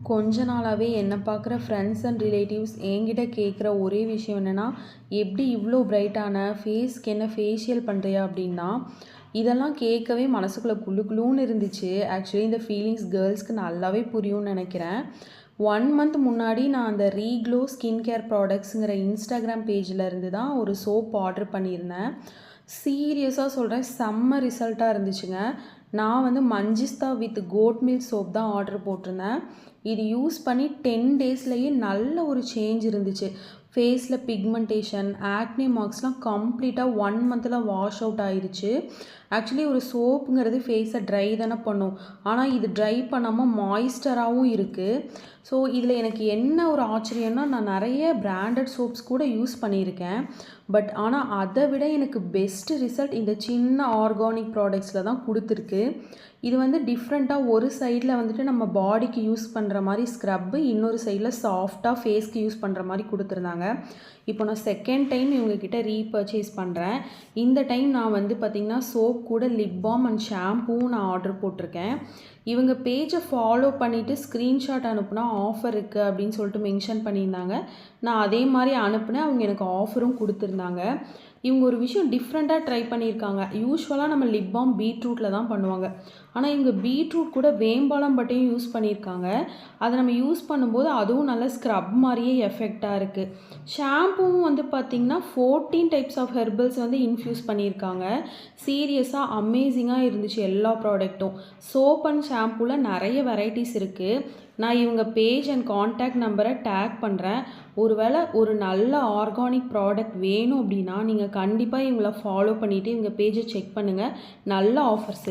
கொஞ்ச நாளாகவே என்னை பார்க்குற ஃப்ரெண்ட்ஸ் அண்ட் ரிலேட்டிவ்ஸ் என்கிட்ட கேட்குற ஒரே விஷயம் என்னென்னா, எப்படி இவ்வளோ பிரைட்டான ஃபேஸ்க்கு என்ன ஃபேஷியல் பண்ணுறியா அப்படின்னா, இதெல்லாம் கேட்கவே மனசுக்குள்ளே குளு குளுன்னு இருந்துச்சு. ஆக்சுவலி இந்த ஃபீலிங்ஸ் கேர்ள்ஸ்க்கு நல்லாவே புரியும்னு நினைக்கிறேன். 1 மந்த் முன்னாடி நான் அந்த ரீக்ளோ ஸ்கின் கேர் ப்ராடக்ட்ஸுங்கிற இன்ஸ்டாகிராம் பேஜில் இருந்து தான் ஒரு சோப் ஆர்டர் பண்ணியிருந்தேன். சீரியஸாக சொல்கிறேன், செம்ம ரிசல்ட்டாக இருந்துச்சுங்க. நான் வந்து மஞ்சிஸ்தா வித் கோட் மில்க் சோப் தான் ஆர்டர் போட்டிருந்தேன். இது யூஸ் பண்ணி 10 டேஸ்லேயே நல்ல ஒரு சேஞ்ச் இருந்துச்சு. ஃபேஸில் பிக்மெண்டேஷன், ஆக்னி மார்க்ஸ்லாம் கம்ப்ளீட்டாக 1 மந்தில் வாஷ் அவுட் ஆயிடுச்சு. ஆக்சுவலி ஒரு சோப்புங்கிறது ஃபேஸை ட்ரை தானே பண்ணும், ஆனால் இது ட்ரை பண்ணாமல் மாய்ஸ்டராகவும் இருக்குது. ஸோ இதில் எனக்கு என்ன ஒரு ஆச்சரியம்னா, நான் நிறைய பிராண்டட் சோப்ஸ் கூட யூஸ் பண்ணியிருக்கேன். பட் ஆனால் அதை விட எனக்கு பெஸ்ட்டு ரிசல்ட் இந்த சின்ன ஆர்கானிக் ப்ராடக்ட்ஸில் தான் கொடுத்துருக்கு. இது வந்து டிஃப்ரெண்ட்டாக ஒரு சைடில் வந்துட்டு நம்ம பாடிக்கு யூஸ் பண்ணுற மாதிரி ஸ்க்ரப்பு, இன்னொரு சைடில் சாஃப்டாக ஃபேஸ்க்கு யூஸ் பண்ணுற மாதிரி கொடுத்துருந்தாங்க. இப்போ நான் செகண்ட் டைம் இவங்கக்கிட்ட ரீபர்ச்சேஸ் பண்ணுறேன். இந்த டைம் நான் வந்து பார்த்திங்கன்னா சோப் கூட லிப் பாம் அண்ட் ஷாம்பூவும் நான் ஆர்டர் போட்டிருக்கேன். இவங்க பேஜை ஃபாலோ பண்ணிவிட்டு ஸ்க்ரீன்ஷாட் அனுப்புனா ஆஃபர் இருக்குது அப்படின்னு சொல்லிட்டு மென்ஷன் பண்ணியிருந்தாங்க. நான் அதே மாதிரி அனுப்புனேன். அவங்க எனக்கு ஆஃபரும் கொடுத்துருந்தாங்க. இவங்க ஒரு விஷயம் டிஃப்ரெண்ட்டாக ட்ரை பண்ணியிருக்காங்க. யூஸ்வலாக நம்ம லிப் பாம் பீட்ரூட்டில் தான் பண்ணுவாங்க, ஆனால் இவங்க பீட்ரூட் கூட வேம்பாலம் பட்டையும் யூஸ் பண்ணியிருக்காங்க. அதை நம்ம யூஸ் பண்ணும்போது அதுவும் நல்ல ஸ்க்ரப் மாதிரியே எஃபெக்டாக இருக்குது. ஷாம்பூவும் வந்து பார்த்திங்கன்னா 14 டைப்ஸ் ஆஃப் ஹெர்பல்ஸ் வந்து இன்ஃப்யூஸ் பண்ணியிருக்காங்க. சீரியஸாக அமேசிங்காக இருந்துச்சு எல்லா ப்ராடக்ட்டும். சோப் அண்ட் ஷாம்பூவில் நிறைய வெரைட்டிஸ் இருக்குது. நான் இவங்க பேஜ் அண்ட் காண்டாக்ட் நம்பரை டேக் பண்ணுறேன். ஒருவேளை ஒரு நல்ல ஆர்கானிக் ப்ராடக்ட் வேணும் அப்படின்னா நீங்கள் கண்டிப்பாக இவங்கள ஃபாலோ பண்ணிவிட்டு இவங்க பேஜை செக் பண்ணுங்கள். நல்ல ஆஃபர்ஸ்